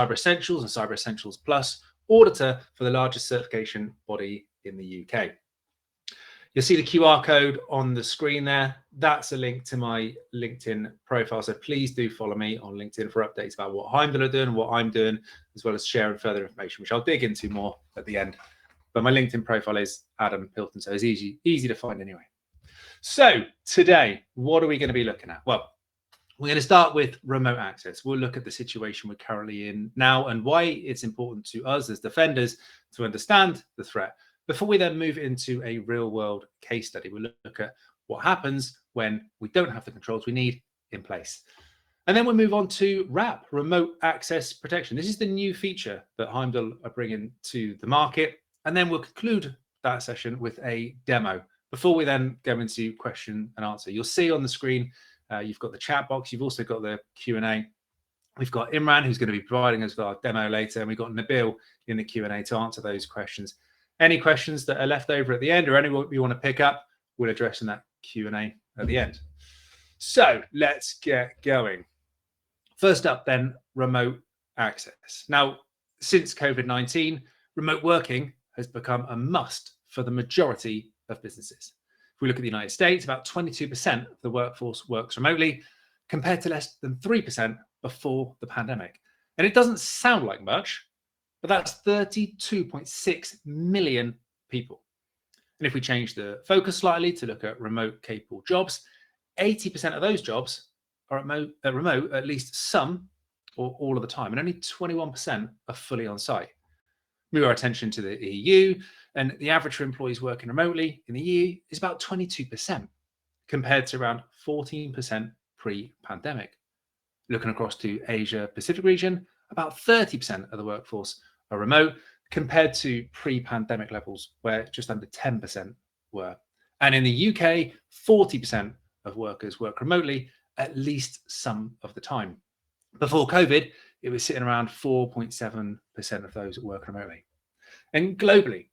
Cyber Essentials and Cyber Essentials Plus, auditor for the largest certification body in the UK. You'll see the QR code on the screen there. That's a link to my LinkedIn profile. So please do follow me on LinkedIn for updates about what Heimdal are doing and what I'm doing, as well as sharing further information, which I'll dig into more at the end. But my LinkedIn profile is Adam Pilton, so it's easy to find anyway. So today, what are we going to be looking at? Well, we're going to start with remote access. We'll look at the situation we're currently in now and why it's important to us as defenders to understand the threat. Before we then move into a real world case study, we'll look at what happens when we don't have the controls we need in place. And then we'll move on to RAP, remote access protection. This is the new feature that Heimdal are bringing to the market. And then we'll conclude that session with a demo before we then go into question and answer. You'll see on the screen, you've got the chat box. You've also got the Q&A. We've got Imran, who's going to be providing us with our demo later. And we've got Nabil in the Q&A to answer those questions. Any questions that are left over at the end or anyone you want to pick up, we'll address in that Q&A at the end. So let's get going. First up then, remote access. Now, since COVID-19, remote working has become a must for the majority of businesses. If we look at the United States, about 22% of the workforce works remotely, compared to less than 3% before the pandemic. And it doesn't sound like much, but that's 32.6 million people. And if we change the focus slightly to look at remote capable jobs, 80% of those jobs are remote at least some or all of the time, and only 21% are fully on site. Move our attention to the EU, and the average for employees working remotely in the EU is about 22%, compared to around 14% pre-pandemic. Looking across to Asia Pacific region, about 30% of the workforce are remote, compared to pre-pandemic levels where just under 10% were. And in the UK, 40% of workers work remotely at least some of the time. Before COVID, it was sitting around 4.7% of those that work remotely. And globally,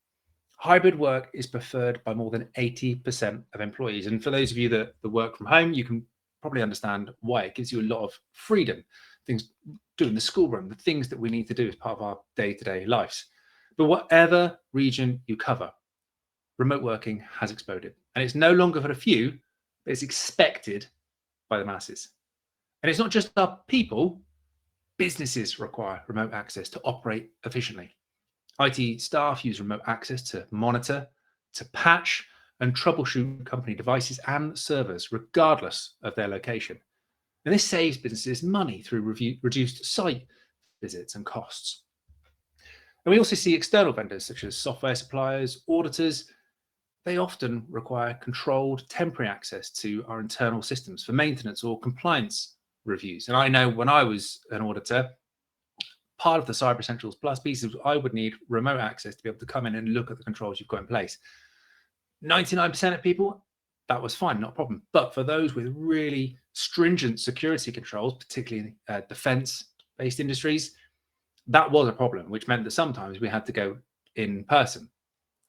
hybrid work is preferred by more than 80% of employees. And for those of you that work from home, you can probably understand why. It gives you a lot of freedom, things doing the school run, the things that we need to do as part of our day-to-day lives. But whatever region you cover, remote working has exploded. And it's no longer for the few, but it's expected by the masses. And it's not just our people, businesses require remote access to operate efficiently. IT staff use remote access to monitor, to patch, and troubleshoot company devices and servers, regardless of their location. And this saves businesses money through reduced site visits and costs. And we also see external vendors such as software suppliers, auditors. They often require controlled temporary access to our internal systems for maintenance or compliance reviews. And I know when I was an auditor, part of the Cyber Essentials Plus pieces, I would need remote access to be able to come in and look at the controls you've got in place. 99% of people, that was fine, not a problem. But for those with really stringent security controls, particularly defense-based industries, that was a problem, which meant that sometimes we had to go in person.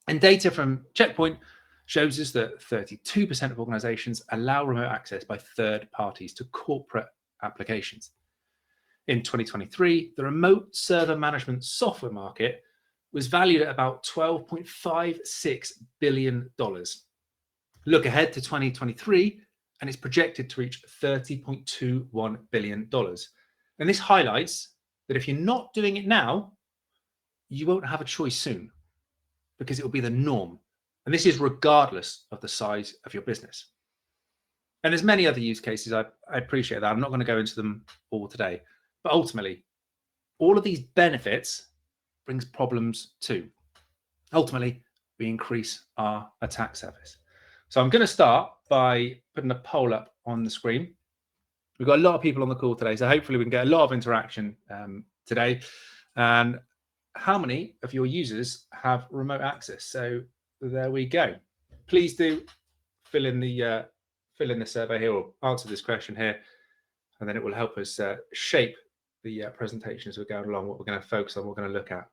And data from Checkpoint shows us that 32% of organizations allow remote access by third parties to corporate applications. In 2023, the remote server management software market was valued at about $12.56 billion. Look ahead to 2023, and it's projected to reach $30.21 billion. And this highlights that if you're not doing it now, you won't have a choice soon, because it will be the norm. And this is regardless of the size of your business. And there's many other use cases. I appreciate that. I'm not going to go into them all today. But ultimately, all of these benefits brings problems too. Ultimately, we increase our attack surface. So I'm going to start by putting a poll up on the screen. We've got a lot of people on the call today, so hopefully we can get a lot of interaction today. And how many of your users have remote access? So there we go. Please do fill in the survey here, or answer this question here, and then it will help us shape the presentation as we're going along, what we're going to focus on, what we're going to look at.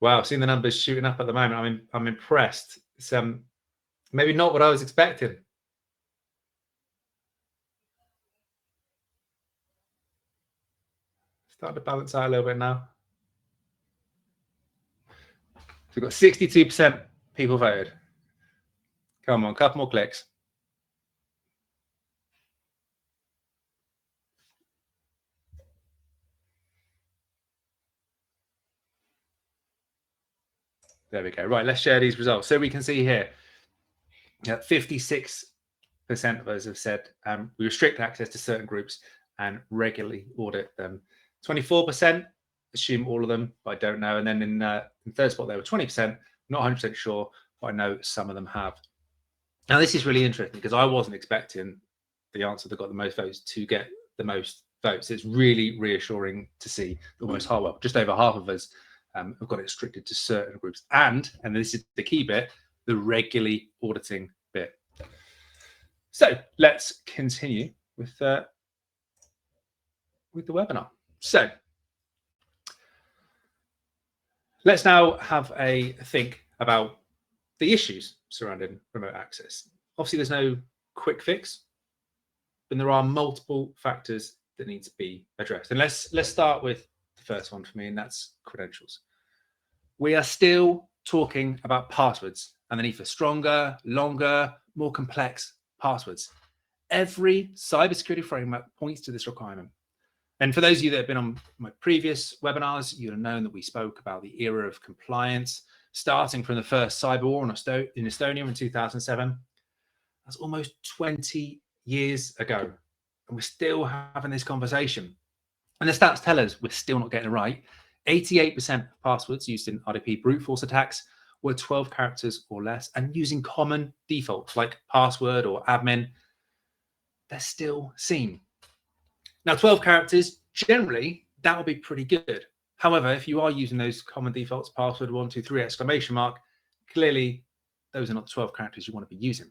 Wow, seeing the numbers shooting up at the moment, I'm impressed. It's maybe not what I was expecting. Starting to balance out a little bit now. So we've got 62% people voted. Come on, a couple more clicks. There we go. Right, let's share these results. So we can see here, 56% of us have said we restrict access to certain groups and regularly audit them. 24% assume all of them, but I don't know. And then in third spot, there were 20%, not 100% sure, but I know some of them have. Now, this is really interesting because I wasn't expecting the answer that got the most votes to get the most votes. It's really reassuring to see almost half, well, just over half of us have got it restricted to certain groups. And this is the key bit, the regularly auditing bit. So let's continue with the webinar. So let's now have a think about the issues surrounding remote access. Obviously, there's no quick fix, but there are multiple factors that need to be addressed. And let's start with the first one for me, and that's credentials. We are still talking about passwords and the need for stronger, longer, more complex passwords. Every cybersecurity framework points to this requirement. And for those of you that have been on my previous webinars, you'll have known that we spoke about the era of compliance, starting from the first cyber war in Estonia in 2007. That's almost 20 years ago. And we're still having this conversation. And the stats tell us we're still not getting it right. 88% of passwords used in RDP brute force attacks were 12 characters or less, and using common defaults like password or admin, they're still seen. Now, 12 characters, generally, that would be pretty good. However, if you are using those common defaults, password 123 exclamation mark, clearly those are not the 12 characters you want to be using.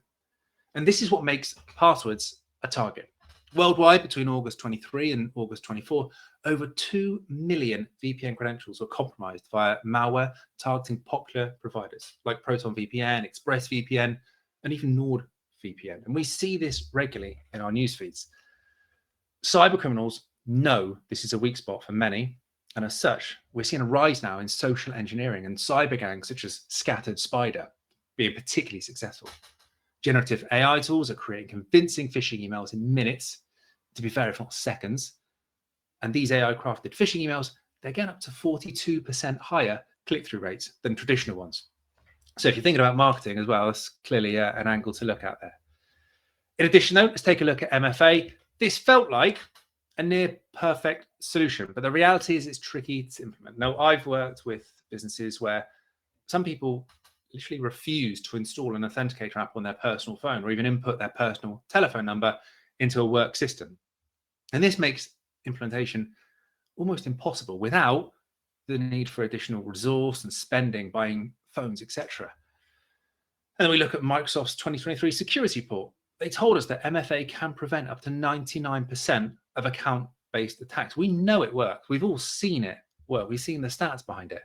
And this is what makes passwords a target. Worldwide, between August 23 and August 24, over 2 million VPN credentials were compromised via malware targeting popular providers like Proton VPN, ExpressVPN, and even NordVPN. And we see this regularly in our news feeds. Cybercriminals know this is a weak spot for many, and as such, we're seeing a rise now in social engineering and cyber gangs such as Scattered Spider being particularly successful. Generative AI tools are creating convincing phishing emails in minutes, to be fair, if not seconds. And these AI-crafted phishing emails, they're getting up to 42% higher click-through rates than traditional ones. So if you're thinking about marketing as well, that's clearly an angle to look at there. In addition, though, let's take a look at MFA. This felt like a near perfect solution, but the reality is it's tricky to implement. Now, I've worked with businesses where some people literally refuse to install an authenticator app on their personal phone or even input their personal telephone number into a work system. And this makes implementation almost impossible without the need for additional resource and spending, buying phones, etc. And then we look at Microsoft's 2023 security report. They told us that MFA can prevent up to 99% of account-based attacks. We know it works. We've all seen it work. We've seen the stats behind it.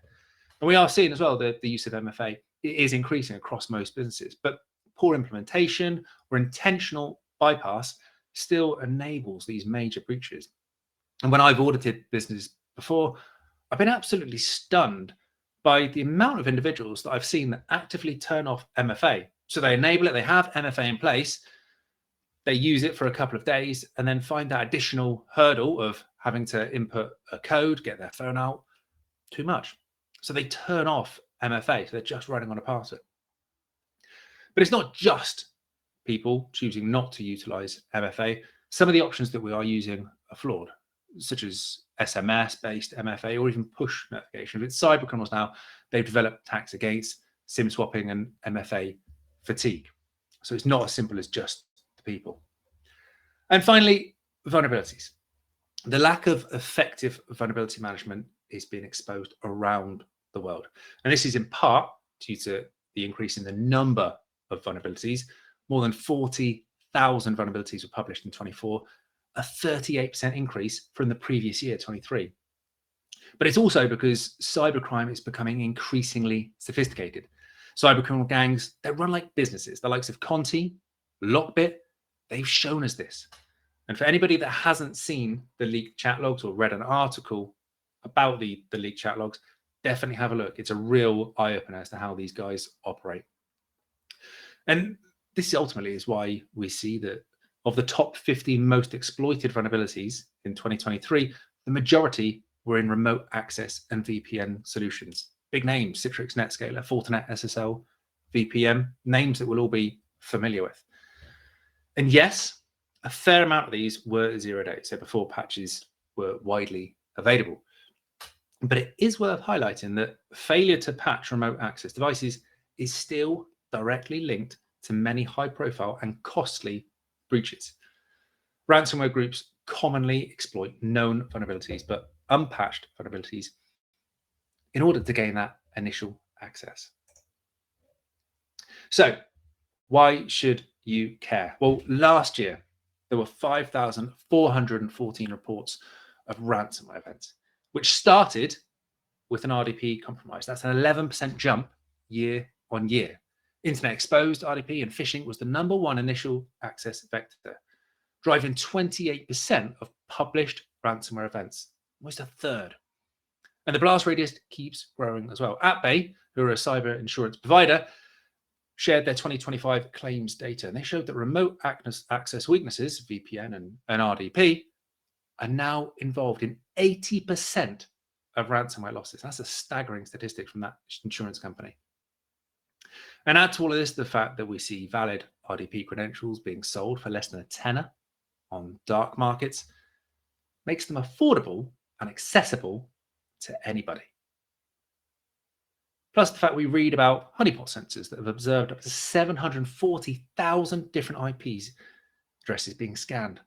And we are seeing as well that the use of MFA is increasing across most businesses. But poor implementation or intentional bypass still enables these major breaches. And when I've audited businesses before, I've been absolutely stunned by the amount of individuals that I've seen that actively turn off MFA. So they enable it, they have MFA in place, they use it for a couple of days, and then find that additional hurdle of having to input a code, get their phone out, too much. So they turn off MFA, so they're just running on a password. But it's not just people choosing not to utilize MFA. Some of the options that we are using are flawed, such as SMS-based MFA or even push notifications. With cybercriminals now, they've developed attacks against SIM swapping and MFA fatigue. So it's not as simple as just the people. And finally, vulnerabilities. The lack of effective vulnerability management is being exposed around the world. And this is in part due to the increase in the number of vulnerabilities. More than 40,000 vulnerabilities were published in 24, a 38% increase from the previous year, 23. But it's also because cybercrime is becoming increasingly sophisticated. Cybercriminal gangs, they run like businesses. The likes of Conti, Lockbit, they've shown us this. And for anybody that hasn't seen the leaked chat logs or read an article about the leaked chat logs, definitely have a look. It's a real eye-opener as to how these guys operate. And this ultimately is why we see that of the top 15 most exploited vulnerabilities in 2023, the majority were in remote access and VPN solutions. Big names: Citrix, Netscaler, Fortinet, SSL, VPN, names that we'll all be familiar with. And yes, a fair amount of these were 0 days, so before patches were widely available. But it is worth highlighting that failure to patch remote access devices is still directly linked to many high-profile and costly breaches. Ransomware groups commonly exploit known vulnerabilities, but unpatched vulnerabilities, in order to gain that initial access. So, why should you care? Well, last year, there were 5,414 reports of ransomware events, which started with an RDP compromise. That's an 11% jump year on year. Internet exposed RDP and phishing was the #1 initial access vector, driving 28% of published ransomware events, almost a third. And the blast radius keeps growing as well. AtBay, who are a cyber insurance provider, shared their 2025 claims data, and they showed that remote access weaknesses, VPN and RDP, are now involved in 80% of ransomware losses. That's a staggering statistic from that insurance company. And add to all of this the fact that we see valid RDP credentials being sold for less than a tenner on dark markets, makes them affordable and accessible to anybody. Plus the fact we read about honeypot sensors that have observed up to 740,000 different IP addresses being scanned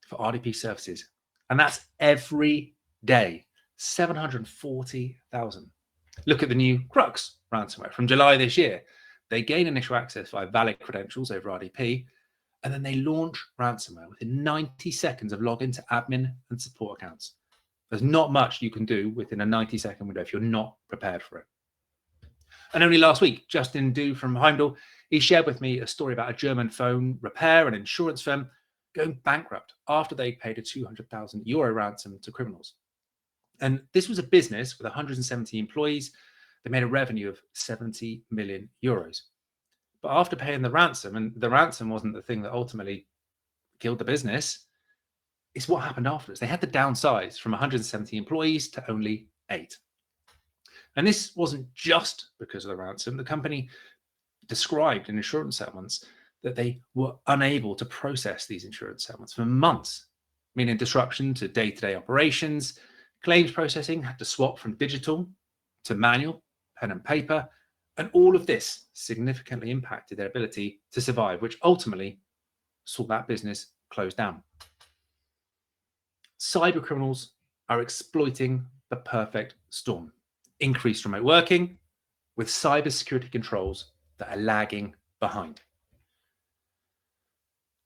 for RDP services. And that's every day, 740,000. Look at the new Crux ransomware from July this year. They gain initial access via valid credentials over RDP, and then they launch ransomware within 90 seconds of login to admin and support accounts. There's not much you can do within a 90-second window if you're not prepared for it. And only last week, Justin Du from Heimdal, he shared with me a story about a German phone repair and insurance firm going bankrupt after they paid a 200,000 euro ransom to criminals. And this was a business with 170 employees. They made a revenue of 70 million euros. But after paying the ransom, and the ransom wasn't the thing that ultimately killed the business, it's what happened afterwards. They had to downsize from 170 employees to only 8. And this wasn't just because of the ransom. The company described in insurance settlements that they were unable to process these insurance settlements for months, meaning disruption to day-to-day operations. Claims processing had to swap from digital to manual, pen and paper, and all of this significantly impacted their ability to survive, which ultimately saw that business close down. Cyber criminals are exploiting the perfect storm. Increased remote working with cybersecurity controls that are lagging behind.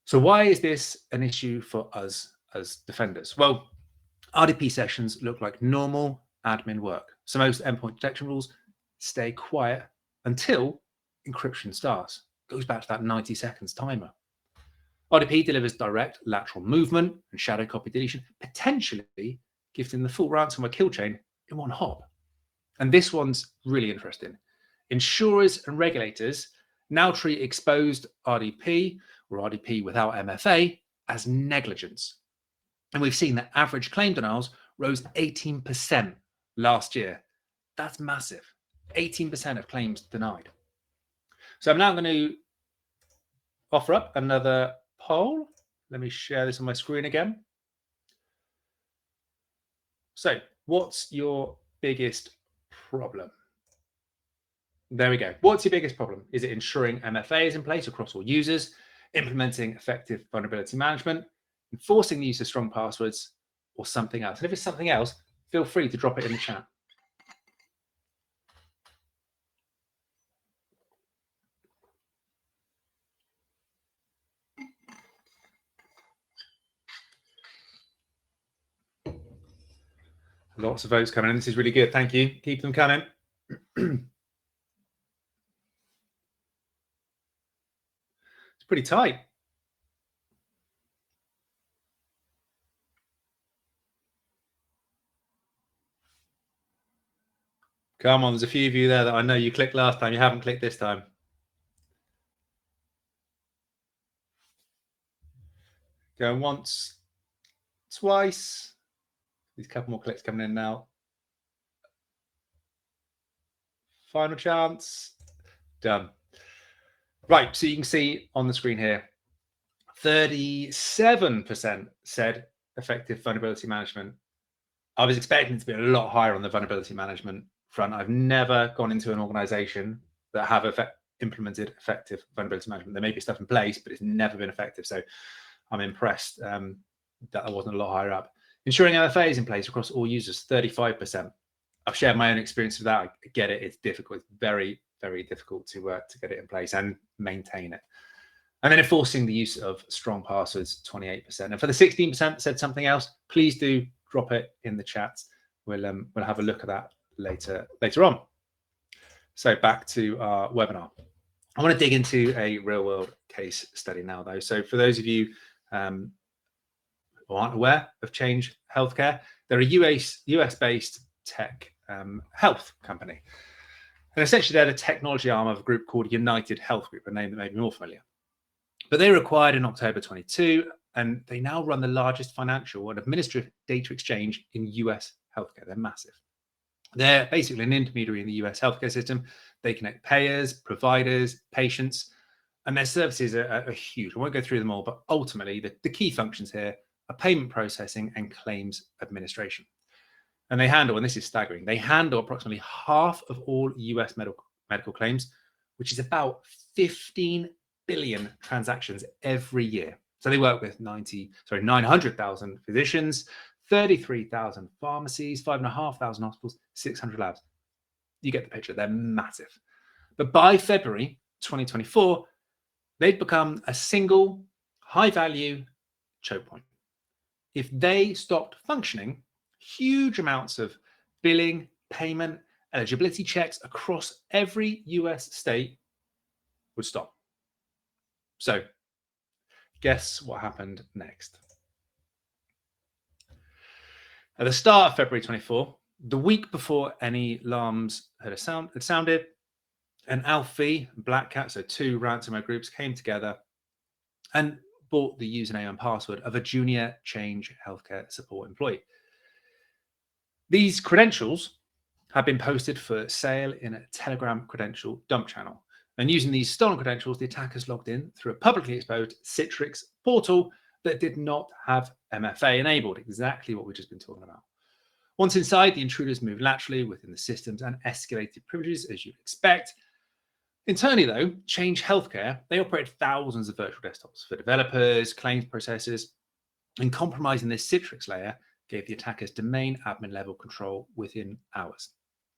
So why is this an issue for us as defenders? Well, RDP sessions look like normal admin work. So most endpoint detection rules stay quiet until encryption starts. Goes back to that 90 seconds timer. RDP delivers direct lateral movement and shadow copy deletion, potentially giving the full ransomware kill chain in one hop. And this one's really interesting. Insurers and regulators now treat exposed RDP or RDP without MFA as negligence. And we've seen that average claim denials rose 18% last year. That's massive. 18% of claims denied. So I'm now going to offer up another poll. Let me share this on my screen again. So what's your biggest problem? There we go. What's your biggest problem? Is it ensuring MFA is in place across all users, implementing effective vulnerability management, enforcing the use of strong passwords, or something else? And if it's something else, feel free to drop it in the chat. Lots of votes coming in. This is really good. Thank you. Keep them coming. It's pretty tight. Come on, there's a few of you there that I know you clicked last time. You haven't clicked this time. Going once, twice. These couple more clicks coming in now. Final chance. Done. Right, so you can see on the screen here, 37% said effective vulnerability management. I was expecting it to be a lot higher on the vulnerability management front. I've never gone into an organization that have implemented effective vulnerability management. There may be stuff in place, but it's never been effective. So I'm impressed that I wasn't a lot higher up. Ensuring MFA is in place across all users, 35%. I've shared my own experience with that. I get it. It's difficult. It's very, very difficult to get it in place and maintain it. And then enforcing the use of strong passwords, 28%. And for the 16% that said something else, please do drop it in the chat. We'll have a look at that later on. So back to our webinar. I want to dig into a real world case study now, though. So for those of you who aren't aware of Change Healthcare, they're a US-based tech health company. And essentially, they're the technology arm of a group called United Health Group, a name that may be more familiar. But they were acquired in October 22, and they now run the largest financial and administrative data exchange in US healthcare. They're massive. They're basically an intermediary in the US healthcare system. They connect payers, providers, patients, and their services are huge. I won't go through them all, but ultimately, the key functions here are payment processing and claims administration. And they handle, and this is staggering, they handle approximately half of all US medical claims, which is about 15 billion transactions every year. So they work with 900,000 physicians, 33,000 pharmacies, 5,500 hospitals, 600 labs. You get the picture. They're massive. But by February 2024, they'd become a single high-value choke point. If they stopped functioning, huge amounts of billing, payment, eligibility checks across every US state would stop. So guess what happened next? At the start of February 24, the week before any alarms had sounded, an Alfie and Black Cat, so two ransomware groups, came together and bought the username and password of a junior Change Healthcare support employee. These credentials have been posted for sale in a Telegram credential dump channel. And using these stolen credentials, the attackers logged in through a publicly exposed Citrix portal that did not have MFA enabled, exactly what we've just been talking about. Once inside, the intruders moved laterally within the systems and escalated privileges, as you'd expect. Internally, though, Change Healthcare, they operate thousands of virtual desktops for developers, claims processors, and compromising this Citrix layer gave the attackers domain admin level control within hours.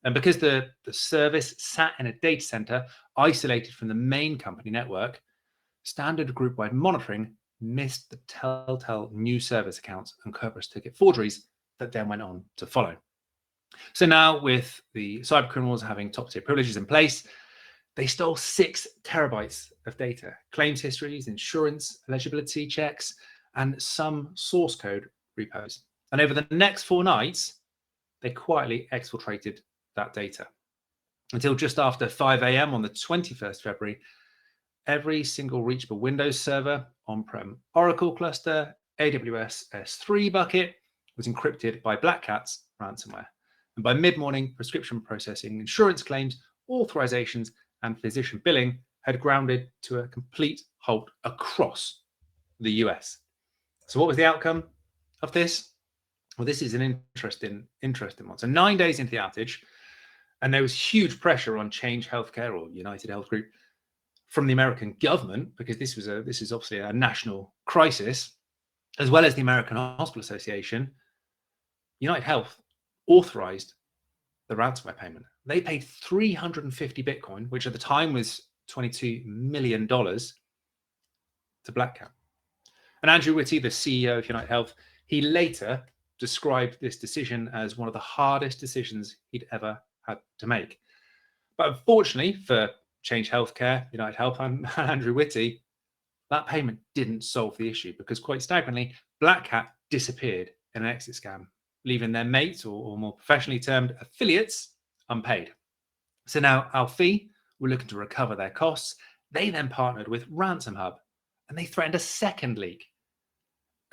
And because the service sat in a data center isolated from the main company network, standard group-wide monitoring missed the telltale new service accounts and Kerberos ticket forgeries that then went on to follow. So now, with the cyber criminals having top-tier privileges in place, they stole 6 terabytes of data, claims histories, insurance, eligibility checks, and some source code repos. And over the next 4 nights, they quietly exfiltrated that data. Until just after 5 a.m. on the 21st February, every single reachable Windows server, on-prem Oracle cluster, AWS S3 bucket was encrypted by Black Cat's ransomware. And by mid-morning, prescription processing, insurance claims, authorizations, and physician billing had grounded to a complete halt across the US. So what was the outcome of this? Well, this is an interesting one. So 9 days into the outage, and there was huge pressure on Change Healthcare or United Health Group from the American government, because this is obviously a national crisis, as well as the American Hospital Association. United Health authorized the ransomware payment. They paid 350 Bitcoin, which at the time was $22 million, to Black Cat. And Andrew Whitty, the CEO of United Health, he later described this decision as one of the hardest decisions he'd ever had to make. But unfortunately for Change Healthcare, United Health, and Andrew Whitty, that payment didn't solve the issue, because quite staggeringly, Black Cat disappeared in an exit scam, leaving their mates, or more professionally termed affiliates, unpaid. So now Alfie were looking to recover their costs. They then partnered with Ransom Hub and they threatened a second leak.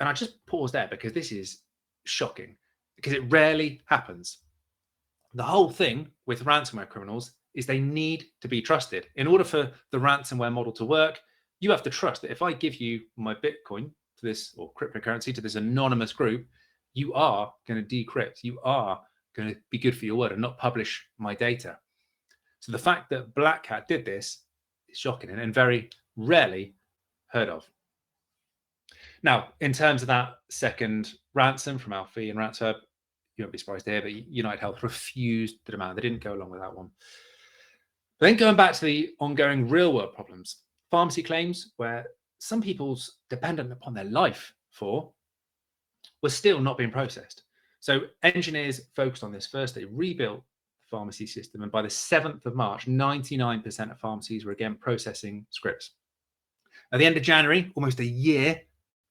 And I just pause there because this is shocking because it rarely happens. The whole thing with ransomware criminals is they need to be trusted. In order for the ransomware model to work, you have to trust that if I give you my Bitcoin to this, or cryptocurrency to this anonymous group, you are going to decrypt, you are going to be good for your word and not publish my data. So the fact that Black Hat did this is shocking and very rarely heard of. Now, in terms of that second ransom from Alfie and Ransom Hub, you won't be surprised to hear, but United Health refused the demand. They didn't go along with that one. But then going back to the ongoing real-world problems, pharmacy claims where some people's dependent upon their life for were still not being processed. So engineers focused on this first. They rebuilt the pharmacy system, and by the 7th of March, 99% of pharmacies were again processing scripts. At the end of January, almost a year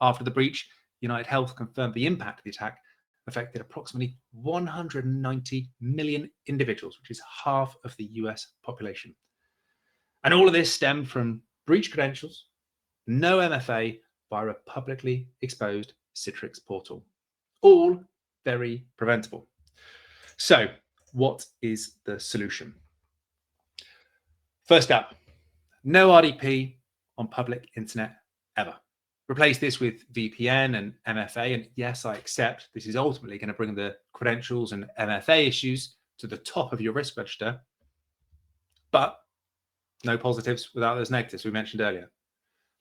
after the breach, United Health confirmed the impact of the attack affected approximately 190 million individuals, which is half of the US population. And all of this stemmed from breached credentials, no MFA via a publicly exposed Citrix portal. All very preventable. So, what is the solution? First up, no RDP on public internet ever. Replace this with VPN and MFA. And yes, I accept this is ultimately going to bring the credentials and MFA issues to the top of your risk register. But no positives without those negatives we mentioned earlier.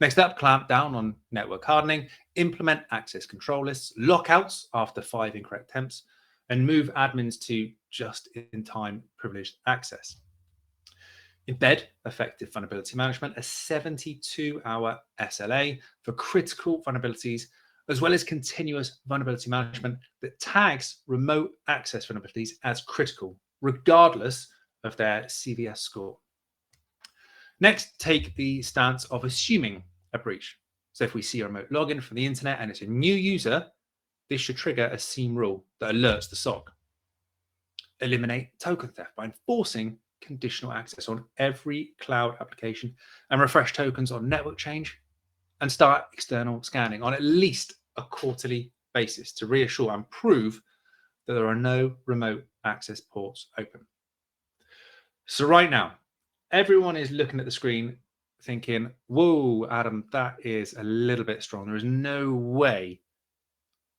Next up, clamp down on network hardening, implement access control lists, lockouts after 5 incorrect attempts, and move admins to just-in-time privileged access. Embed effective vulnerability management, a 72-hour SLA for critical vulnerabilities, as well as continuous vulnerability management that tags remote access vulnerabilities as critical, regardless of their CVS score. Next, take the stance of assuming a breach. So if we see a remote login from the internet and it's a new user, this should trigger a SIEM rule that alerts the SOC. Eliminate token theft by enforcing conditional access on every cloud application and refresh tokens on network change, and start external scanning on at least a quarterly basis to reassure and prove that there are no remote access ports open. So right now, everyone is looking at the screen thinking, whoa, Adam, that is a little bit strong. There is no way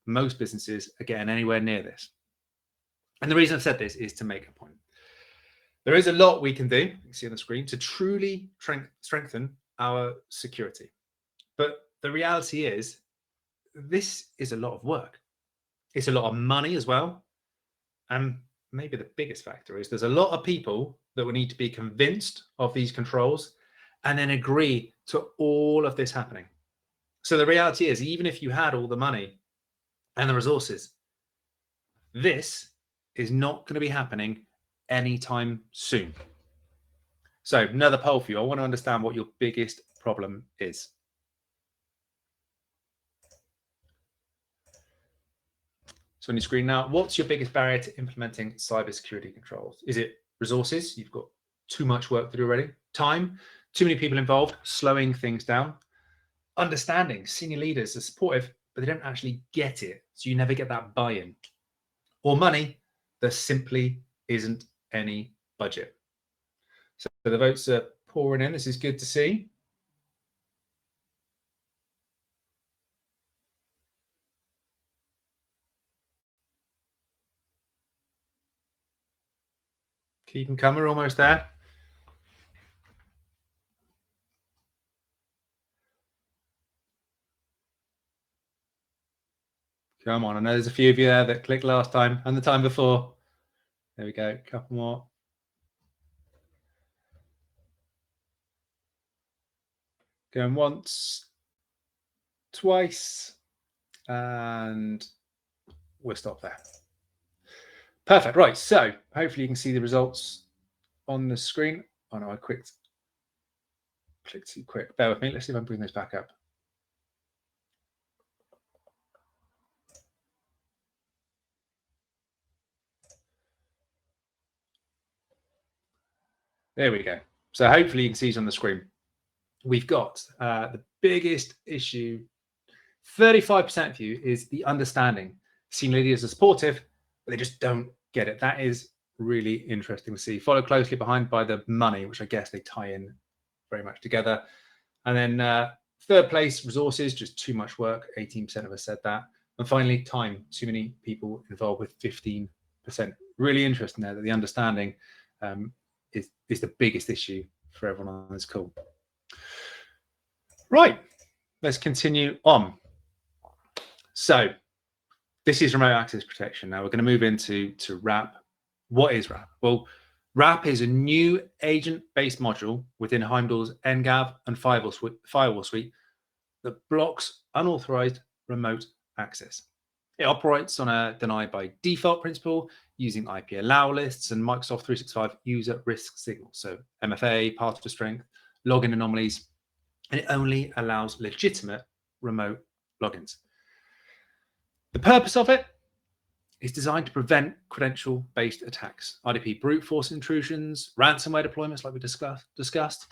most businesses are getting anywhere near this. And the reason I've said this is to make a point. There is a lot we can do, you can see on the screen, to truly strengthen our security. But the reality is, this is a lot of work. It's a lot of money as well. And maybe the biggest factor is there's a lot of people that will need to be convinced of these controls and then agree to all of this happening. So the reality is, even if you had all the money and the resources, this is not going to be happening anytime soon. So another poll for you. I want to understand what your biggest problem is. So on your screen now, what's your biggest barrier to implementing cybersecurity controls? Is it resources? You've got too much work to do already. Time, too many people involved, slowing things down. Understanding, senior leaders are supportive, but they don't actually get it. So you never get that buy-in. Or money, there simply isn't any budget. So the votes are pouring in. This is good to see. Keep them coming, we're almost there. Come on, I know there's a few of you there that clicked last time and the time before. There we go, a couple more. Going once, twice, and we'll stop there. Perfect, right, so hopefully you can see the results on the screen. Oh no, I clicked too quick. Bear with me, let's see if I can bring those back up. There we go. So hopefully you can see it on the screen. We've got the biggest issue. 35% of you is the understanding. Senior leaders are supportive, but they just don't get it. That is really interesting to see. Followed closely behind by the money, which I guess they tie in very much together. And then third place, resources, just too much work. 18% of us said that. And finally, time. Too many people involved with 15%. Really interesting there that the understanding is the biggest issue for everyone on this call. Right, let's continue on. So this is remote access protection. Now we're going to move into RAP. What is RAP? Well, RAP is a new agent-based module within Heimdal's NGAV and firewall suite that blocks unauthorized remote access. It operates on a deny by default principle using IP allow lists and Microsoft 365 user risk signals. So MFA, path to strength, login anomalies, and it only allows legitimate remote logins. The purpose of it is designed to prevent credential-based attacks, RDP brute force intrusions, ransomware deployments like we discussed.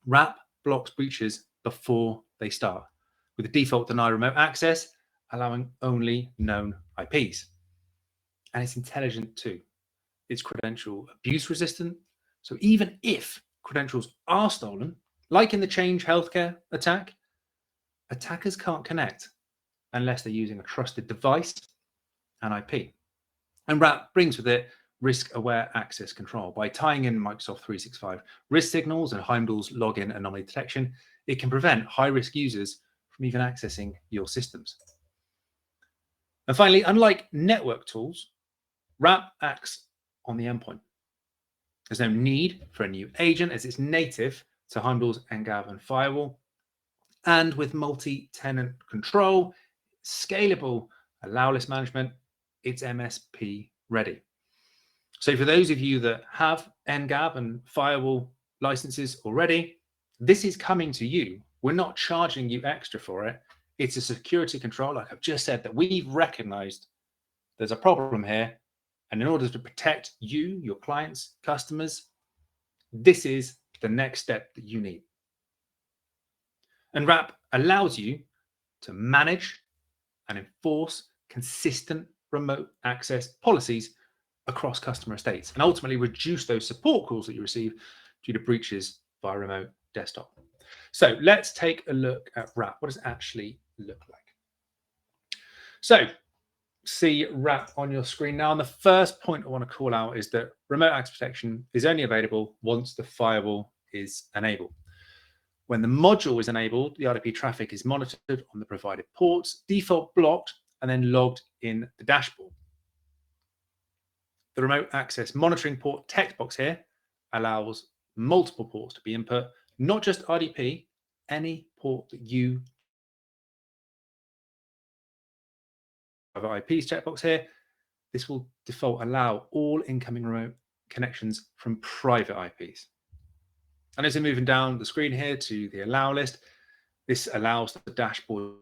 RAP blocks breaches before they start, with the default deny remote access, allowing only known IPs. And it's intelligent too. It's credential abuse resistant. So even if credentials are stolen, like in the Change Healthcare attack, attackers can't connect unless they're using a trusted device and IP. And RAP brings with it risk-aware access control. By tying in Microsoft 365 risk signals and Heimdal's login anomaly detection, it can prevent high-risk users from even accessing your systems. And finally, unlike network tools, RAP acts on the endpoint. There's no need for a new agent as it's native to Heimdal's NGAV and firewall. And with multi-tenant control, scalable allow list management, it's MSP ready. So for those of you that have NGAV and firewall licenses already, this is coming to you. We're not charging you extra for it. It's a security control, like I've just said, that we've recognized there's a problem here. And in order to protect you, your clients, customers, this is the next step that you need. And RAP allows you to manage and enforce consistent remote access policies across customer estates and ultimately reduce those support calls that you receive due to breaches via remote desktop. So let's take a look at RAP. What does it actually look like? So see RAP on your screen now. And the first point I want to call out is that remote access protection is only available once the firewall is enabled. When the module is enabled, the RDP traffic is monitored on the provided ports, default blocked, and then logged in the dashboard. The remote access monitoring port text box here allows multiple ports to be input, not just RDP, any port that you have IPs checkbox here. This will default allow all incoming remote connections from private IPs. And as we're moving down the screen here to the allow list, this allows the dashboard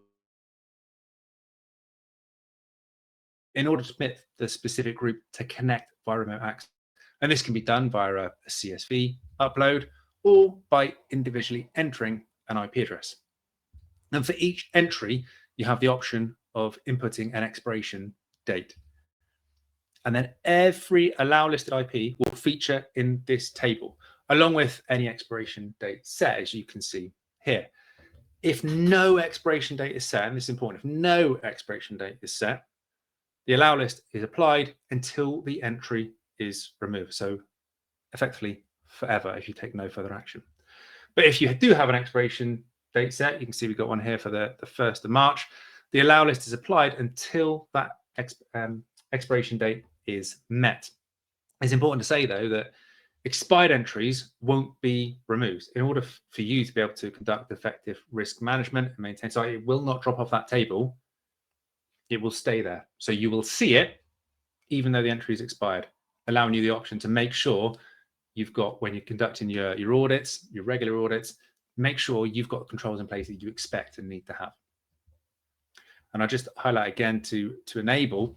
in order to permit the specific group to connect via remote access. And this can be done via a CSV upload or by individually entering an IP address. And for each entry, you have the option of inputting an expiration date. And then every allow listed IP will feature in this table, along with any expiration date set, as you can see here. If no expiration date is set, and this is important, if no expiration date is set, the allow list is applied until the entry is removed. So effectively forever if you take no further action. But if you do have an expiration date set, you can see we've got one here for the 1st of March. The allow list is applied until that expiration date is met. It's important to say, though, that expired entries won't be removed. In order for you to be able to conduct effective risk management and maintain, so it will not drop off that table. It will stay there. So you will see it, even though the entry is expired, allowing you the option to make sure you've got, when you're conducting your audits, your regular audits, make sure you've got controls in place that you expect and need to have. And I'll just highlight again to enable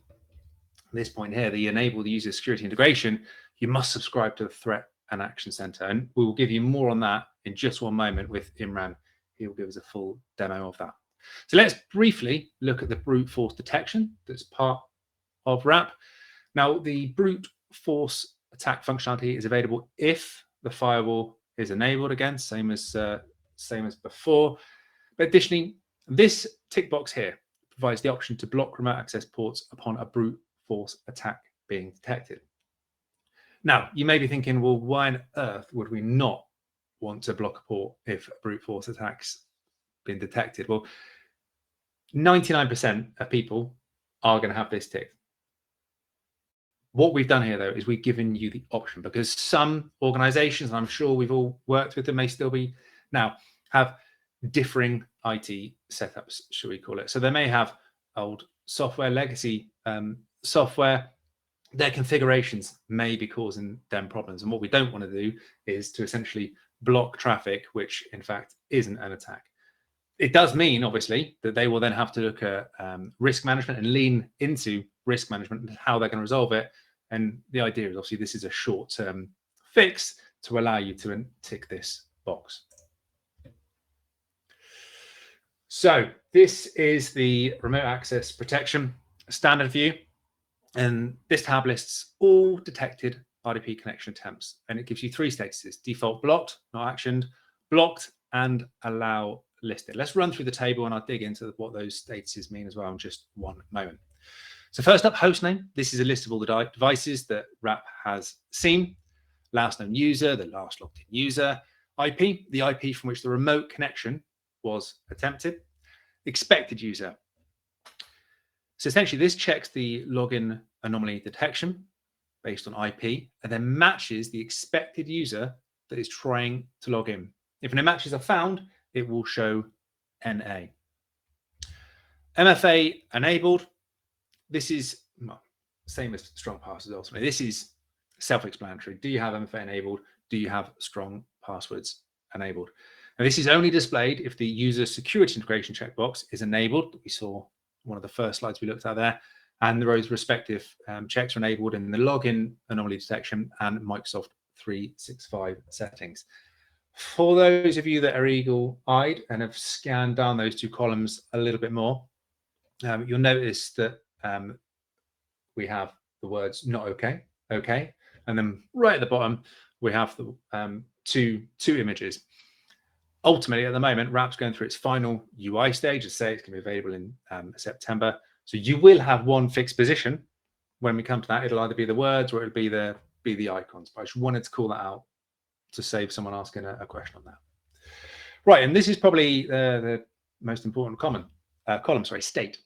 this point here, the enable the user security integration, you must subscribe to the threat an action center. And we will give you more on that in just one moment with Imran. He will give us a full demo of that. So let's briefly look at the brute force detection that's part of RAP. Now, the brute force attack functionality is available if the firewall is enabled, again, same as before. But additionally, this tick box here provides the option to block remote access ports upon a brute force attack being detected. Now, you may be thinking, well, why on earth would we not want to block a port if a brute force attack's been detected? Well, 99% of people are going to have this ticked. What we've done here, though, is we've given you the option, because some organizations, and I'm sure we've all worked with them, may still be now, have differing IT setups, should we call it. So they may have old software, legacy software. Their configurations may be causing them problems. And what we don't want to do is to essentially block traffic, which in fact isn't an attack. It does mean, obviously, that they will then have to look at risk management and lean into risk management and how they're going to resolve it. And the idea is, obviously, this is a short-term fix to allow you to tick this box. So this is the remote access protection standard view. And this tab lists all detected RDP connection attempts. And it gives you three statuses: default blocked, not actioned, blocked, and allow listed. Let's run through the table and I'll dig into what those statuses mean as well in just one moment. So first up, hostname. This is a list of all the devices that RAP has seen. Last known user, the last logged in user. IP, the IP from which the remote connection was attempted. Expected user. So essentially this checks the login anomaly detection based on IP and then matches the expected user that is trying to log in. If no matches are found, it will show NA. MFA enabled. This is same as strong passwords ultimately. This is self-explanatory. Do you have MFA enabled? Do you have strong passwords enabled? Now, this is only displayed if the user security integration checkbox is enabled. We saw one of the first slides we looked at there, and those respective checks are enabled in the login anomaly detection and Microsoft 365 settings. For those of you that are eagle-eyed and have scanned down those two columns a little bit more, you'll notice that we have the words not okay, okay, and then right at the bottom we have the two images. Ultimately, at the moment, RAP's going through its final UI stage. As I say, it's going to be available in September. So you will have one fixed position. When we come to that, it'll either be the words or it'll be the icons. But I just wanted to call that out to save someone asking a question on that. Right, and this is probably the most important column, state.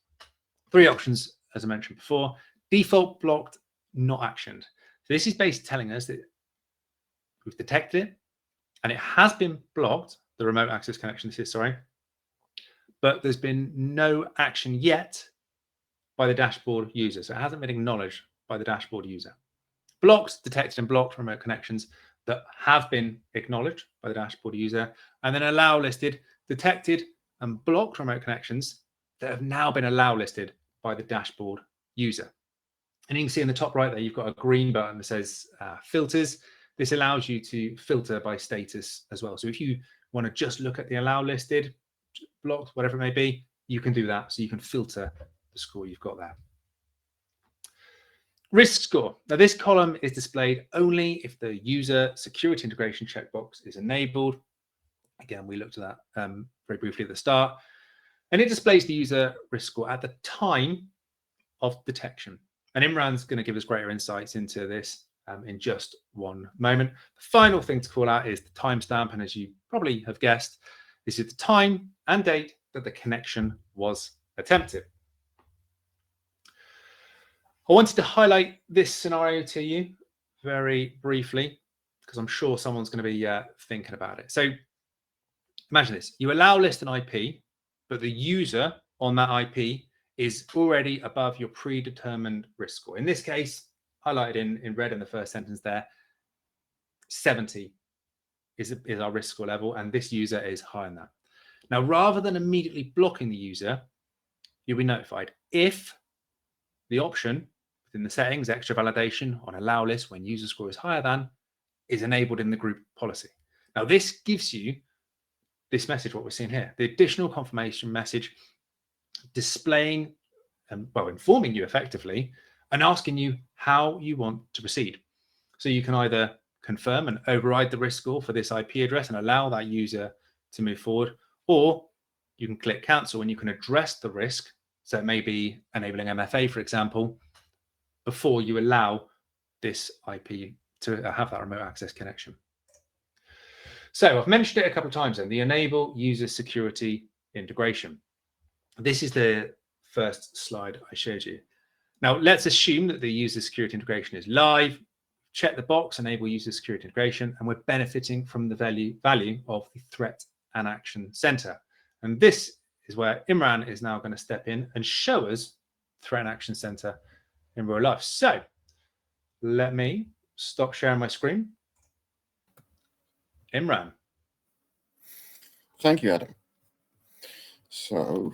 Three options, as I mentioned before. Default blocked, not actioned. So this is basically telling us that we've detected it and it has been blocked, the remote access connection, but there's been no action yet by the dashboard user. So it hasn't been acknowledged by the dashboard user. Blocked, detected and blocked remote connections that have been acknowledged by the dashboard user, and then allow listed, detected and blocked remote connections that have now been allow listed by the dashboard user. And you can see in the top right there, you've got a green button that says filters. This allows you to filter by status as well. So if you want to just look at the allow listed, blocked, whatever it may be, you can do that. So you can filter the score you've got there. Risk score. Now this column is displayed only if the user security integration checkbox is enabled. Again, we looked at that very briefly at the start. And it displays the user risk score at the time of detection. And Imran's going to give us greater insights into this in just one moment. The final thing to call out is the timestamp. And as you probably have guessed, this is the time and date that the connection was attempted. I wanted to highlight this scenario to you very briefly, because I'm sure someone's going to be thinking about it. So imagine this. You allow list an IP, but the user on that IP is already above your predetermined risk score. In this case, highlighted in red in the first sentence there, 70 is our risk score level, and this user is higher than that. Now, rather than immediately blocking the user, you'll be notified if the option within the settings, extra validation on allow list when user score is higher than, is enabled in the group policy. Now, this gives you this message, what we're seeing here, the additional confirmation message displaying, well, informing you effectively and asking you how you want to proceed. So you can either confirm and override the risk score for this IP address and allow that user to move forward, or you can click cancel and you can address the risk. So it may be enabling MFA, for example, before you allow this IP to have that remote access connection. So I've mentioned it a couple of times then, the enable user security integration. This is the first slide I showed you. Now let's assume that the user security integration is live. Check the box, enable user security integration, and we're benefiting from the value of the threat and action center. And this is where Imran is now going to step in and show us threat and action center in real life. So let me stop sharing my screen. Imran. Thank you, Adam. So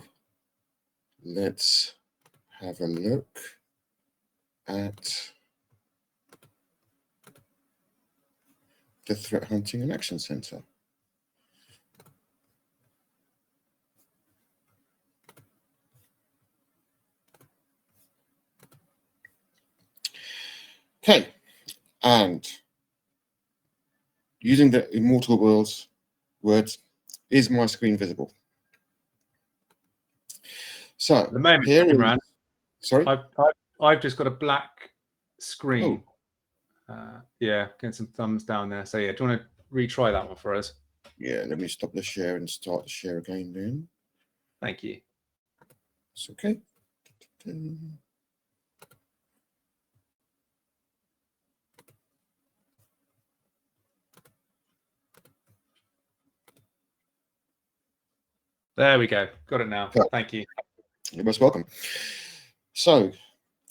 let's have a look at the Threat Hunting and Action Center. Okay, and using the immortal words, is my screen visible? So at the moment, here Imran, sorry, I've just got a black screen. Oh. Yeah, getting some thumbs down there. So yeah, do you want to retry that one for us? Yeah, let me stop the share and start the share again then. Thank you. It's okay. There we go. Got it now. Okay. Thank you. You're most welcome. So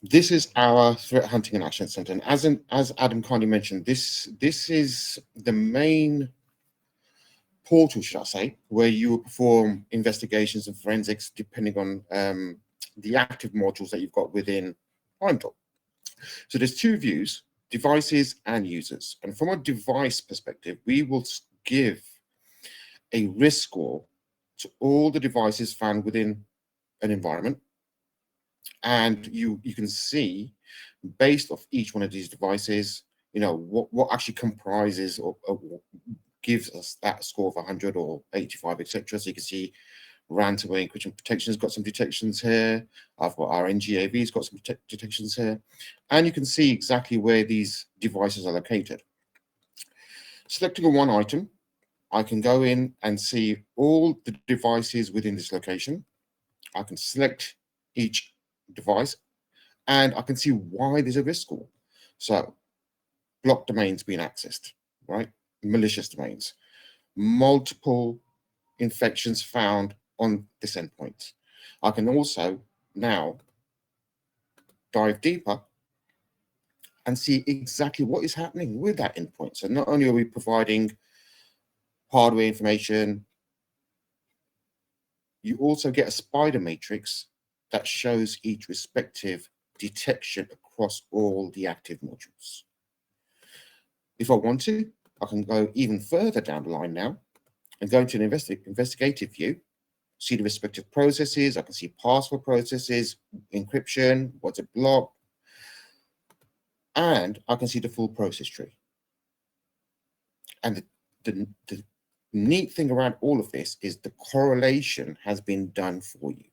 this is our Threat Hunting and Action Center. And as Adam kindly mentioned, this is the main portal, should I say, where you will perform investigations and forensics depending on the active modules that you've got within heimdal. So there's two views, devices and users. And from a device perspective, we will give a risk score to all the devices found within an environment. And you can see, based off each one of these devices, you know, what actually comprises or gives us that score of 100 or 85, etc. So you can see ransomware encryption protection has got some detections here. I've got our NGAV's got some detections here. And you can see exactly where these devices are located. Selecting a one item, I can go in and see all the devices within this location. I can select each device and I can see why there's a risk score. So block domains being accessed, right? Malicious domains, multiple infections found on this endpoint. I can also now dive deeper and see exactly what is happening with that endpoint. So not only are we providing hardware information, you also get a spider matrix that shows each respective detection across all the active modules. If I want to, I can go even further down the line now and go into an investigative view, see the respective processes. I can see password processes, encryption, what's it blocked, and I can see the full process tree. And the neat thing around all of this is the correlation has been done for you.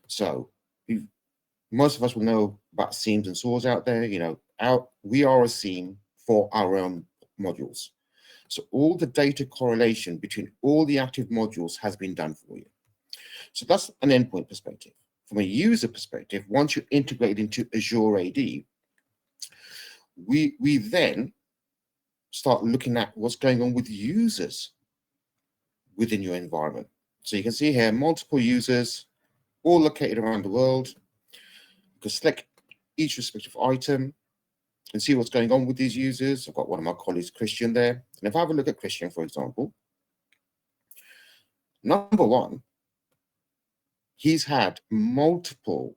So most of us will know about seams and sores out there. You know, we are a seam for our own modules. So all the data correlation between all the active modules has been done for you. So that's an endpoint perspective. From a user perspective, once you integrate into Azure AD, we then start looking at what's going on with users within your environment. So you can see here multiple users, all located around the world. You can select each respective item and see what's going on with these users. I've got one of my colleagues, Christian, there. And if I have a look at Christian, for example, number one, he's had multiple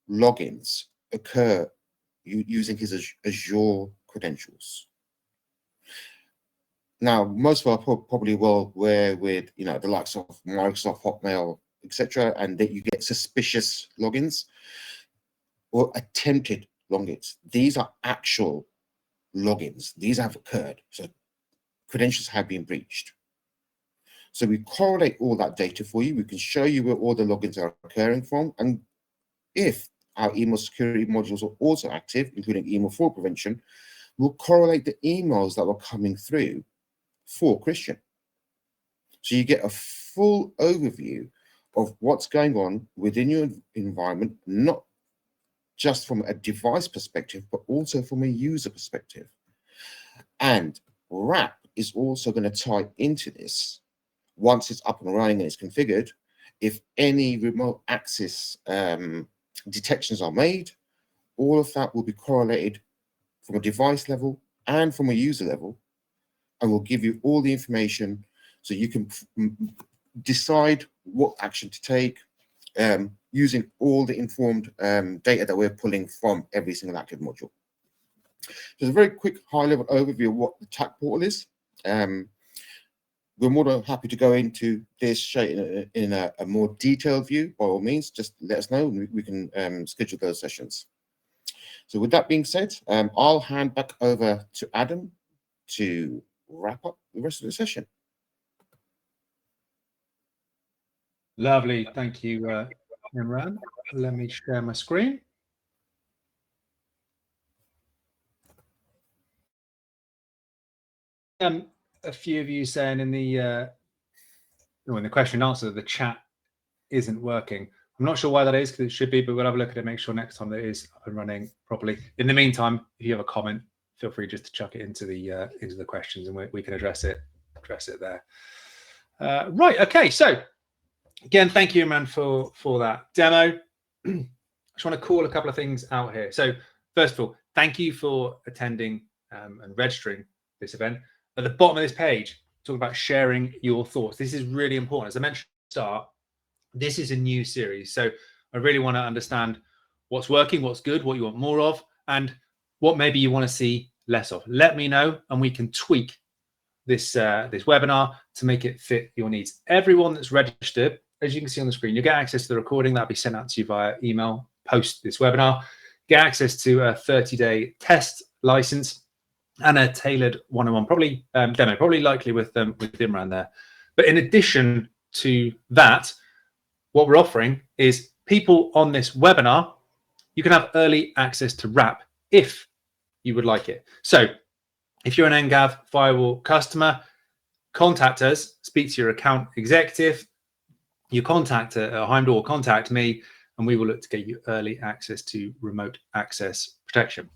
logins occur using his Azure credentials. Now, most of our probably will wear with, you know, the likes of Microsoft, Hotmail, etc., and that you get suspicious logins or attempted logins. These are actual logins. These have occurred. So credentials have been breached. So we correlate all that data for you. We can show you where all the logins are occurring from. And if our email security modules are also active, including email fraud prevention, we'll correlate the emails that were coming through for Christian. So you get a full overview of what's going on within your environment, not just from a device perspective, but also from a user perspective. And RAP is also going to tie into this. Once it's up and running and it's configured, if any remote access detections are made, all of that will be correlated from a device level and from a user level, and will give you all the information so you can decide what action to take using all the informed data that we're pulling from every single active module. Just a very quick high-level overview of what the TAC portal is. We're more than happy to go into this in a more detailed view. By all means, just let us know and we can schedule those sessions. So with that being said, I'll hand back over to Adam to wrap up the rest of the session. Lovely. Thank you, Imran. Let me share my screen. A few of you saying in the question and answer, the chat isn't working. I'm not sure why that is, because it should be, but we'll have a look at it, make sure next time that it is up and running properly. In the meantime, if you have a comment, feel free just to chuck it into the questions, and we can address it there. Right. Okay. So again, thank you, Imran, for that demo. I just want to call a couple of things out here. So first of all, thank you for attending and registering this event. At the bottom of this page, talk about sharing your thoughts. This is really important. As I mentioned at the start, this is a new series. So I really want to understand what's working, what's good, what you want more of, and what maybe you want to see less of. Let me know, and we can tweak this webinar to make it fit your needs. Everyone that's registered, as you can see on the screen, you get access to the recording that'll be sent out to you via email post this webinar. Get access to a 30-day test license and a tailored one-on-one, probably demo, probably likely with Imran there. But in addition to that, what we're offering is people on this webinar, you can have early access to RAP if you would like it. So if you're an NGAV firewall customer, contact us, speak to your account executive, you contact Heimdal or contact me, and we will look to get you early access to remote access protection.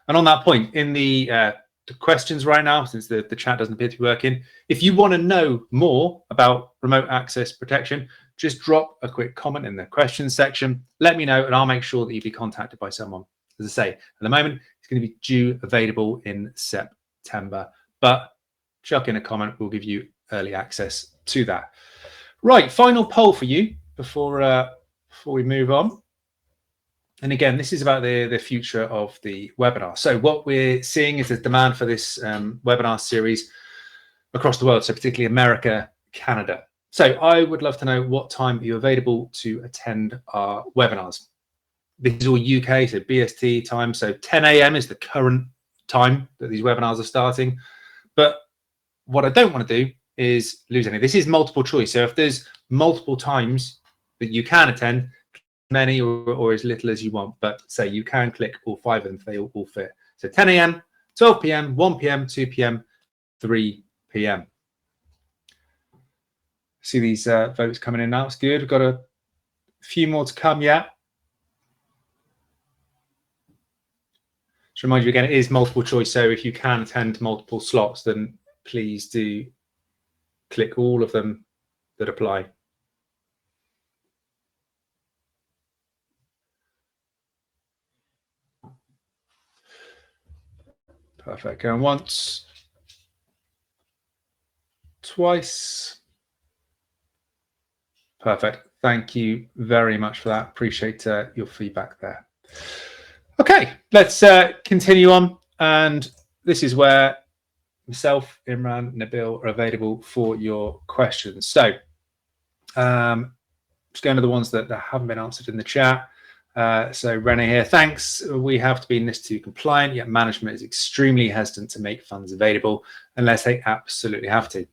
And on that point, in the questions right now, since the chat doesn't appear to be working, if you want to know more about remote access protection, just drop a quick comment in the questions section. Let me know, and I'll make sure that you'll be contacted by someone. As I say, at the moment, it's going to be due available in September, but chuck in a comment. We'll give you early access to that. Right, final poll for you before we move on. And again, this is about the future of the webinar. So what we're seeing is the demand for this webinar series across the world, so particularly America, Canada. So I would love to know what time you're available to attend our webinars. This is all UK, so BST time. So 10 a.m. is the current time that these webinars are starting. But what I don't want to do is lose any. This is multiple choice. So if there's multiple times that you can attend, many or as little as you want, but say you can click all 5 of them if they all fit. So 10 a.m., 12 p.m., 1 p.m., 2 p.m., 3 p.m. See these votes coming in now. It's good. We've got a few more to come yet. Just remind you again, it is multiple choice. So if you can attend multiple slots, then please do click all of them that apply. Perfect. Going once, twice. Perfect. Thank you very much for that. Appreciate your feedback there. Okay, let's continue on. And this is where myself, Imran, Nabil are available for your questions. So just going to the ones that haven't been answered in the chat. So Rene here, thanks. We have to be NIS2 compliant, yet management is extremely hesitant to make funds available unless they absolutely have to.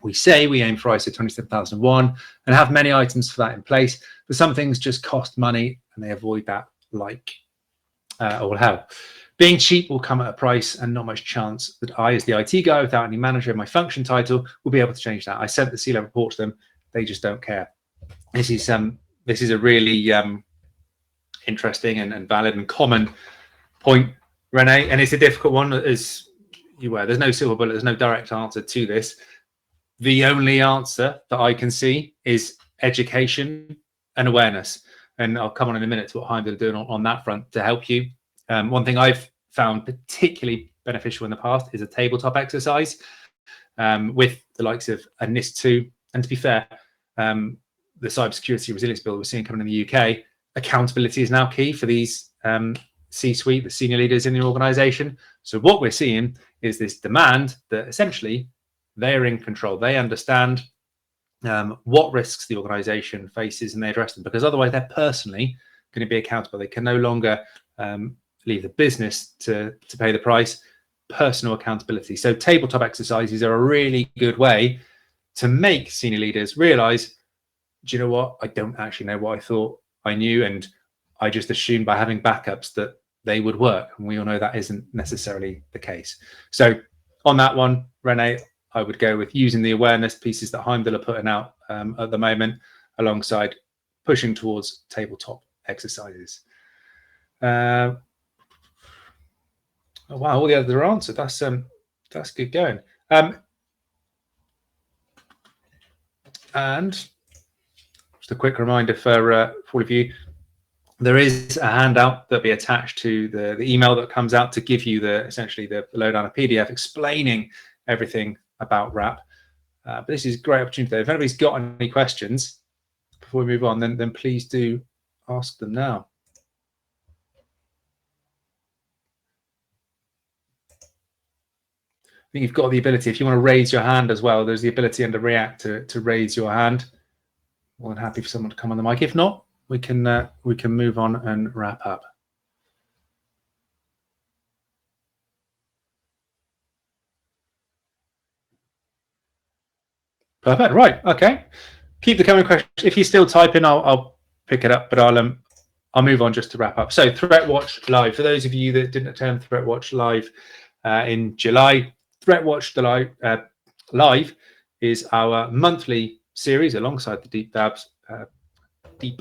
We say we aim for ISO 27001 and have many items for that in place, but some things just cost money and they avoid that like all hell. Being cheap will come at a price and not much chance that I, as the IT guy without any manager in my function title, will be able to change that. I sent the C-level report to them. They just don't care. This is a really interesting and valid and common point, Rene, and it's a difficult one, as you were. There's no silver bullet. There's no direct answer to this. The only answer that I can see is education and awareness. And I'll come on in a minute to what heimdal are doing on that front to help you. One thing I've found particularly beneficial in the past is a tabletop exercise with the likes of a NIS2. And to be fair, the cybersecurity resilience bill we're seeing coming in the UK, accountability is now key for these C-suite, the senior leaders in the organization. So what we're seeing is this demand that essentially they're in control. They understand what risks the organization faces and they address them, because otherwise they're personally going to be accountable. They can no longer leave the business to pay the price. Personal accountability. So tabletop exercises are a really good way to make senior leaders realize, do you know what? I don't actually know what I thought I knew, and I just assumed by having backups that they would work. And we all know that isn't necessarily the case. So on that one, Rene, I would go with using the awareness pieces that Heimdal are putting out at the moment, alongside pushing towards tabletop exercises. Oh, wow, all the others are answered. That's good going. And just a quick reminder for all of you, there is a handout that'll be attached to the email that comes out to give you essentially the lowdown, a PDF explaining everything about RAP. But this is a great opportunity. If anybody's got any questions before we move on, then please do ask them now. I think you've got the ability, if you want to raise your hand as well, there's the ability under React to raise your hand. More than happy for someone to come on the mic. If not, we can move on and wrap up. Perfect. Right. Okay. Keep the coming questions. If you're still typing, I'll pick it up, but I'll move on just to wrap up. So ThreatWatch Live. For those of you that didn't attend ThreatWatch Live in July, ThreatWatch Live is our monthly series alongside the Deep Labs. The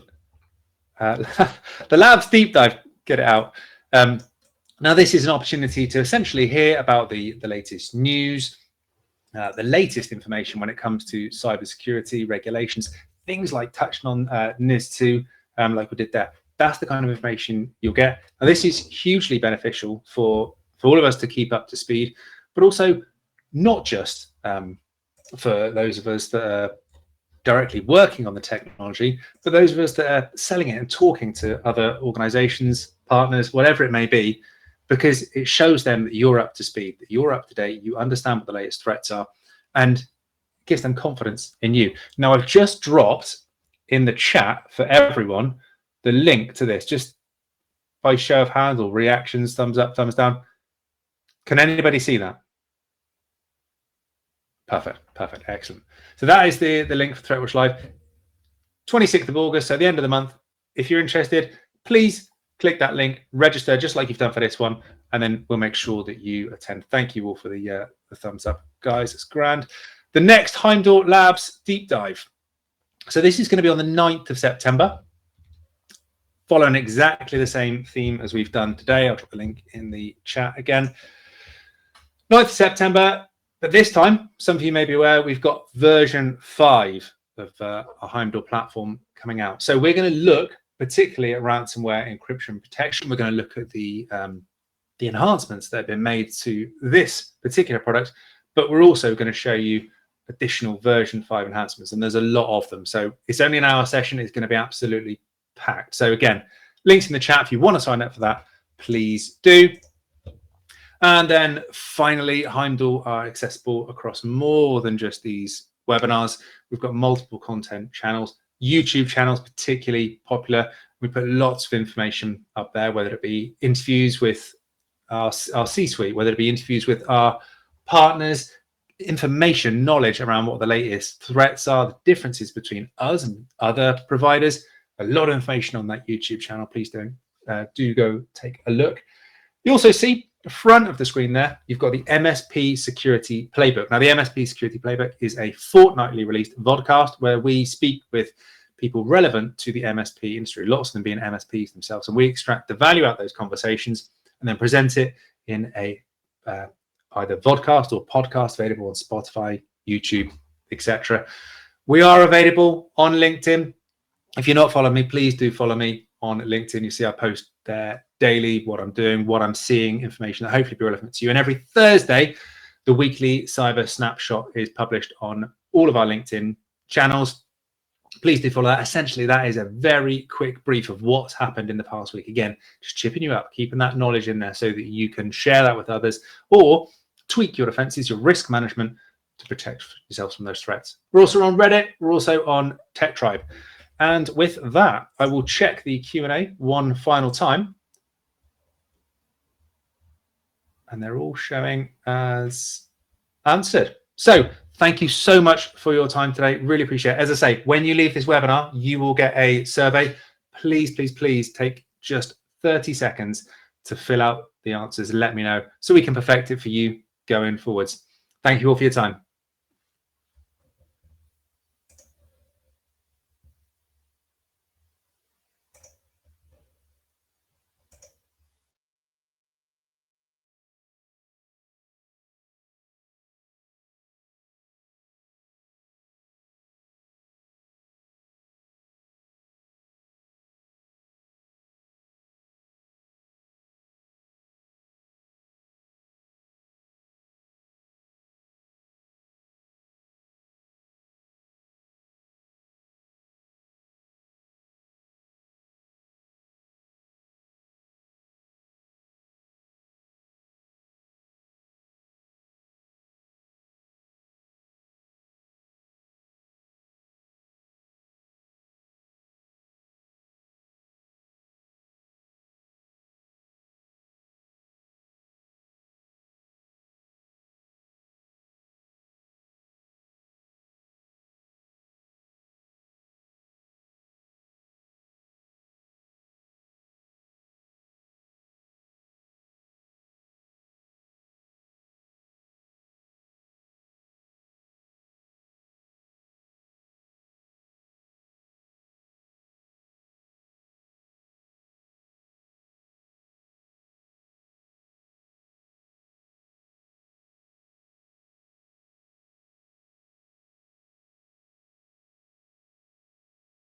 Labs Deep Dive. Get it out. Now, this is an opportunity to essentially hear about the latest news, the latest information when it comes to cybersecurity regulations, things like touching on NIS2, like we did there. That's the kind of information you'll get. Now, this is hugely beneficial for all of us to keep up to speed, but also not just for those of us that are directly working on the technology, but those of us that are selling it and talking to other organizations, partners, whatever it may be, because it shows them that you're up to speed, that you're up to date, you understand what the latest threats are, and gives them confidence in you. Now, I've just dropped in the chat for everyone the link to this, just by show of hands or reactions, thumbs up, thumbs down. Can anybody see that? Perfect, excellent. So that is the link for ThreatWatch Live, 26th of August, so the end of the month. If you're interested, please click that link, register just like you've done for this one, and then we'll make sure that you attend. Thank you all for the thumbs up, guys. It's grand. The next Heimdal Labs deep dive. So this is going to be on the 9th of September, following exactly the same theme as we've done today. I'll drop the link in the chat again. 9th of September, but this time, some of you may be aware, we've got version 5 of our Heimdal platform coming out. So we're going to look particularly at ransomware encryption protection. We're going to look at the enhancements that have been made to this particular product, but we're also going to show you additional version 5 enhancements, and there's a lot of them. So it's only an hour session. It's going to be absolutely packed. So again, links in the chat. If you want to sign up for that, please do. And then finally, Heimdal are accessible across more than just these webinars. We've got multiple content channels, YouTube channels particularly popular. We put lots of information up there, whether it be interviews with our C-suite, whether it be interviews with our partners, information, knowledge around what the latest threats are, the differences between us and other providers. A lot of information on that YouTube channel. Please do go take a look. You also see the front of the screen there, you've got the MSP Security Playbook. Now, the MSP Security Playbook is a fortnightly released vodcast where we speak with people relevant to the MSP industry, lots of them being MSPs themselves, and we extract the value out of those conversations and then present it in a either vodcast or podcast available on Spotify, YouTube, etc. We are available on LinkedIn. If you're not following me, please do follow me on LinkedIn. You see I post there daily what I'm doing, what I'm seeing, information that hopefully be relevant to you. And every Thursday, the weekly cyber snapshot is published on all of our LinkedIn channels. Please do follow that. Essentially, that is a very quick brief of what's happened in the past week. Again, just chipping you up, keeping that knowledge in there so that you can share that with others or tweak your defenses, your risk management to protect yourselves from those threats. We're also on Reddit. We're also on Tech Tribe. And with that, I will check the Q&A one final time. And they're all showing as answered. So thank you so much for your time today. Really appreciate it. As I say, when you leave this webinar, you will get a survey. Please, please, please take just 30 seconds to fill out the answers and let me know so we can perfect it for you going forwards. Thank you all for your time.